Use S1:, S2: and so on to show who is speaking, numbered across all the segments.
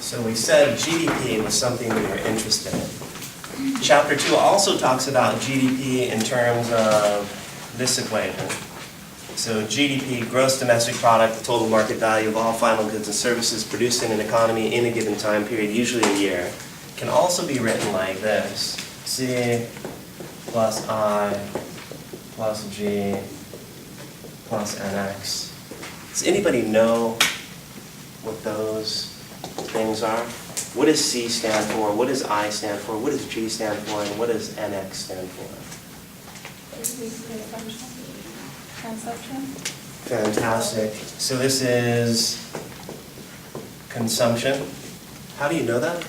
S1: So we said GDP was something we were interested in. Chapter 2 also talks about GDP in terms of this equation. So GDP, gross domestic product, the total market value of all final goods and services produced in an economy in a given time period, usually a year, can also be written like this. C plus I plus G plus NX. Does anybody know what those things are? What does C stand for? What does I stand for? What does G stand for? And what does NX stand for?
S2: Consumption.
S1: Fantastic. So this is consumption. How do you know that?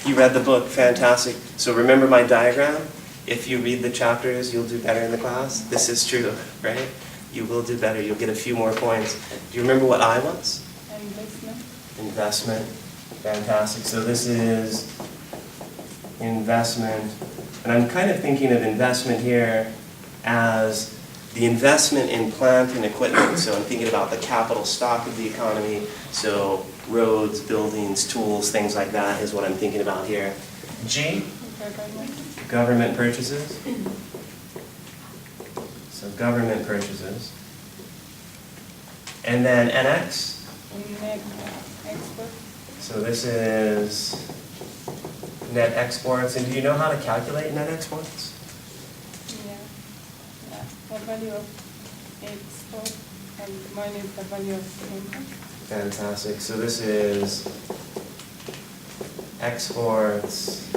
S1: You read the book. Fantastic. So remember my diagram? If you read the chapters, you'll do better in the class. This is true, right? You will do better. You'll get a few more points. Do you remember what I was?
S2: Investment.
S1: Investment. Fantastic. So this is investment. And I'm kind of thinking of investment here as the investment in plant and equipment. So I'm thinking about the capital stock of the economy. So roads, buildings, tools, things like that is what I'm thinking about here. G? Government purchases. So government purchases. And then NX?
S2: Net export.
S1: So this is net exports. And do you know how to calculate net exports?
S2: Yeah. The value of export and minus the value of import.
S1: Fantastic. So this is exports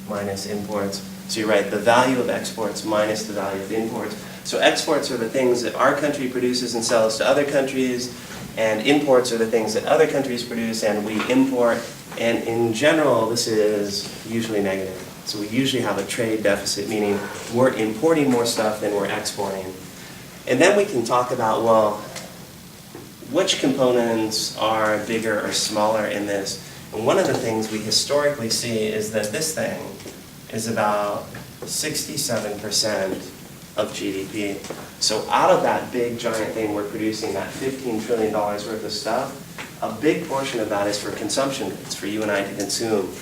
S1: minus imports. So you're right, the value of exports minus the value of imports. So exports are the things that our country produces and sells to other countries, and imports are the things that other countries produce and we import. And in general, this is usually negative. So we usually have a trade deficit, meaning we're importing more stuff than we're exporting. And then we can talk about, well, which components are bigger or smaller in this? And one of the things we historically see is that this thing is about 67% of GDP. So out of that big giant thing we're producing, that $15 trillion worth of stuff, a big portion of that is for consumption. It's for you and I to consume.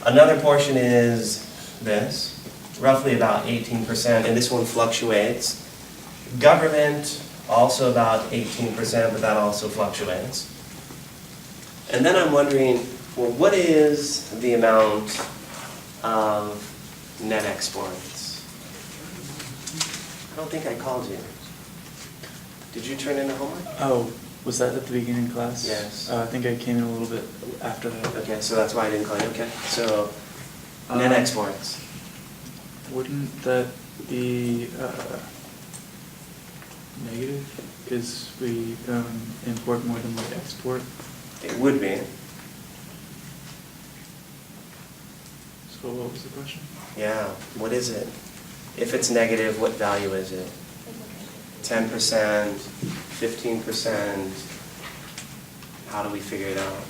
S1: Another portion is this, roughly about 18%, and this one fluctuates. Government, also about 18%, but that also fluctuates. And then I'm wondering, well, what is the amount of net exports? I don't think I called you. Did you turn in the homework?
S3: Oh, was that at the beginning class?
S1: Yes.
S3: I think I came in a little bit after that.
S1: Okay, so that's why I didn't call you. Okay, so net exports.
S3: Wouldn't that be negative? Because we import more than we export.
S1: It would be.
S3: So what was the question?
S1: Yeah, what is it? If it's negative, what value is it? 10%, 15%? How do we figure it out?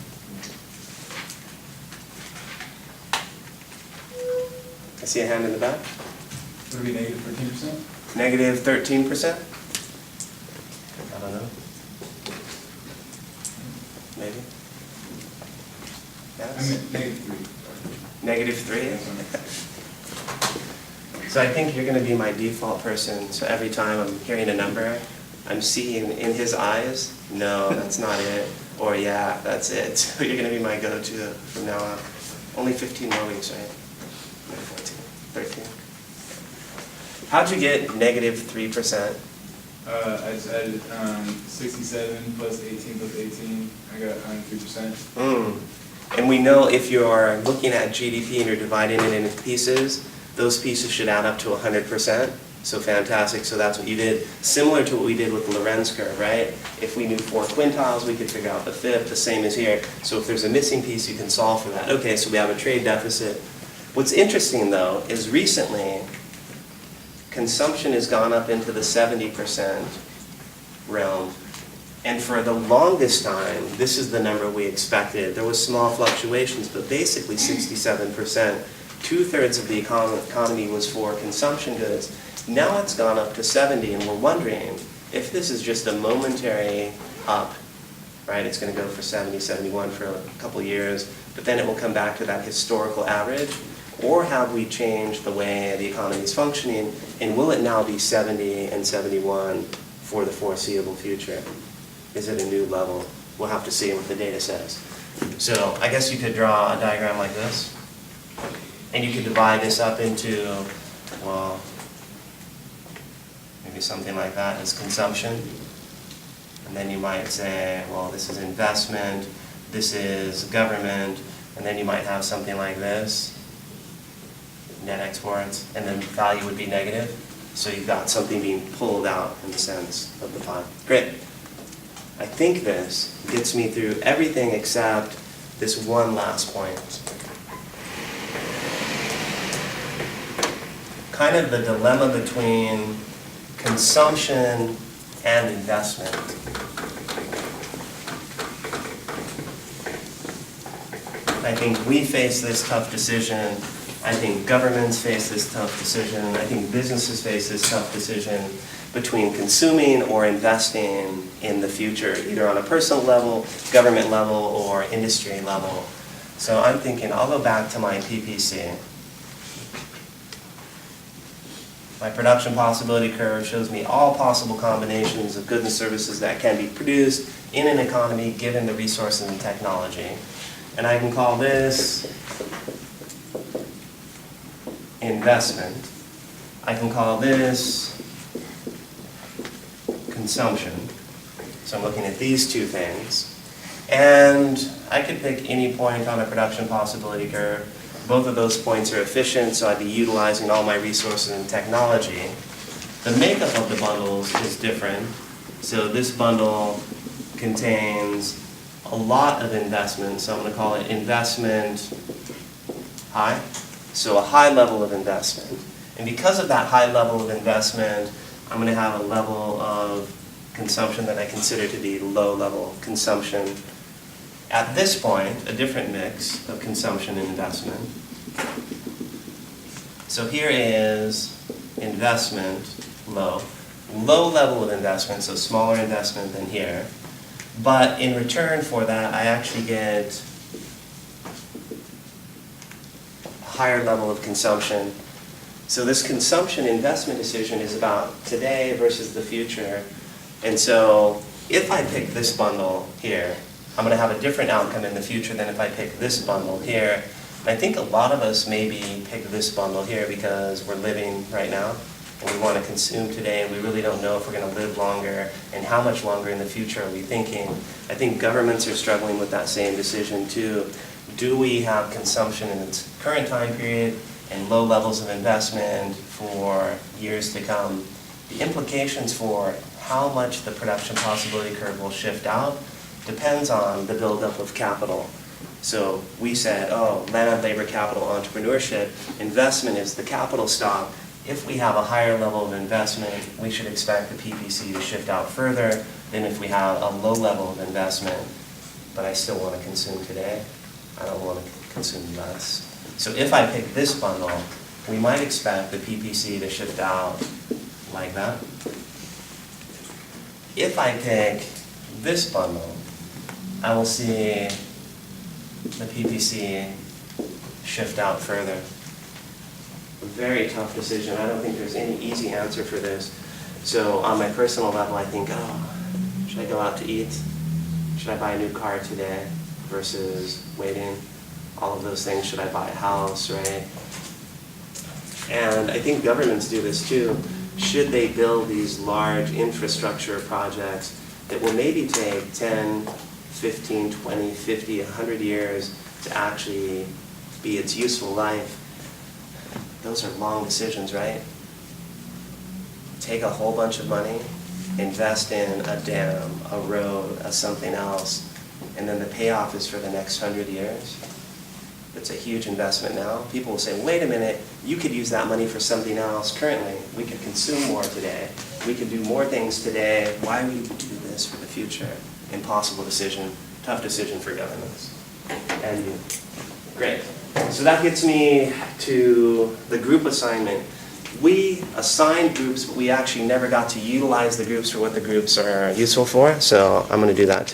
S1: I see a hand in the back.
S4: Would it be negative 13%?
S1: Negative 13%? I don't know. Maybe?
S4: I
S1: Yes?
S4: mean, negative 3.
S1: Negative 3? So I think you're going to be my default person. So every time I'm hearing a number, I'm seeing in his eyes, no, that's not it. Or yeah, that's it. So you're going to be my go-to from now on. Only 15 more weeks, right? No, 14, 13. How'd you get negative 3%?
S4: I just added 67 plus 18 plus 18. I got 3%.
S1: And we know if you're looking at GDP and you're dividing it into pieces, those pieces should add up to 100%. So fantastic. So that's what you did. Similar to what we did with the Lorenz curve, right? If we knew 4 quintiles, we could figure out the fifth. The same as here. So if there's a missing piece, you can solve for that. Okay, so we have a trade deficit. What's interesting, though, is recently, consumption has gone up into the 70% realm. And for the longest time, this is the number we expected. There was small fluctuations, but basically 67%. 2/3 of the economy was for consumption goods. Now it's gone up to 70, and we're wondering, If this is just a momentary up, right, it's going to go for 70, 71 for a couple years, but then it will come back to that historical average? Or have we changed the way the economy is functioning, and will it now be 70 and 71 for the foreseeable future? Is it a new level? We'll have to see what the data says. So I guess you could draw a diagram like this, and you could divide this up into, well, maybe something like that as consumption. And then you might say, well, this is investment, this is government, and then you might have something like this, net exports, and then value would be negative. So you've got something being pulled out in the sense of the pie. Great. I think this gets me through everything except this one last point. Kind of the dilemma between consumption and investment. I think we face this tough decision. I think governments face this tough decision. I think businesses face this tough decision between consuming or investing in the future, either on a personal level, government level, or industry level. So I'm thinking I'll go back to my PPC. My production possibility curve shows me all possible combinations of goods and services that can be produced in an economy given the resources and technology. And I can call this investment. I can call this consumption. So I'm looking at these two things. And I could pick any point on a production possibility curve. Both of those points are efficient, so I'd be utilizing all my resources and technology. The makeup of the bundles is different. So this bundle contains a lot of investment, so I'm going to call it investment high. So a high level of investment. And because of that high level of investment, I'm going to have a level of consumption that I consider to be low level consumption. At this point, a different mix of consumption and investment. So here is investment low. Low level of investment, so smaller investment than here. But in return for that, I actually get a higher level of consumption. So this consumption investment decision is about today versus the future. And so if I pick this bundle here, I'm going to have a different outcome in the future than if I pick this bundle here. And I think a lot of us maybe pick this bundle here because we're living right now and we want to consume today, and we really don't know if we're going to live longer and how much longer in the future are we thinking. I think governments are struggling with that same decision too. Do we have consumption in its current time period and low levels of investment for years to come? The implications for how much the production possibility curve will shift out depends on the buildup of capital. So we said, oh, land, labor, capital, entrepreneurship, investment is the capital stock. If we have a higher level of investment, we should expect the PPC to shift out further than if we have a low level of investment, but I still want to consume today. I don't want to consume less. So if I pick this bundle, we might expect the PPC to shift out like that. If I pick this bundle, I will see the PPC shift out further. A very tough decision. I don't think there's any easy answer for this. So on my personal level, I think, oh, should I go out to eat? Should I buy a new car today versus waiting? All of those things. Should I buy a house, right? And I think governments do this too. Should they build these large infrastructure projects that will maybe take 10, 15, 20, 50, 100 years to actually be its useful life? Those are long decisions, right? Take a whole bunch of money, invest in a dam, a road, a something else, and then the payoff is for the next 100 years. It's a huge investment now. People will say, wait a minute, you could use that money for something else. Currently, we could consume more today. We could do more things today. Why would we do this for the future? Impossible decision, tough decision for governments. And you. Great. So that gets me to the group assignment. we assigned groups, but we actually never got to utilize the groups for what the groups are useful for, so I'm going to do that too.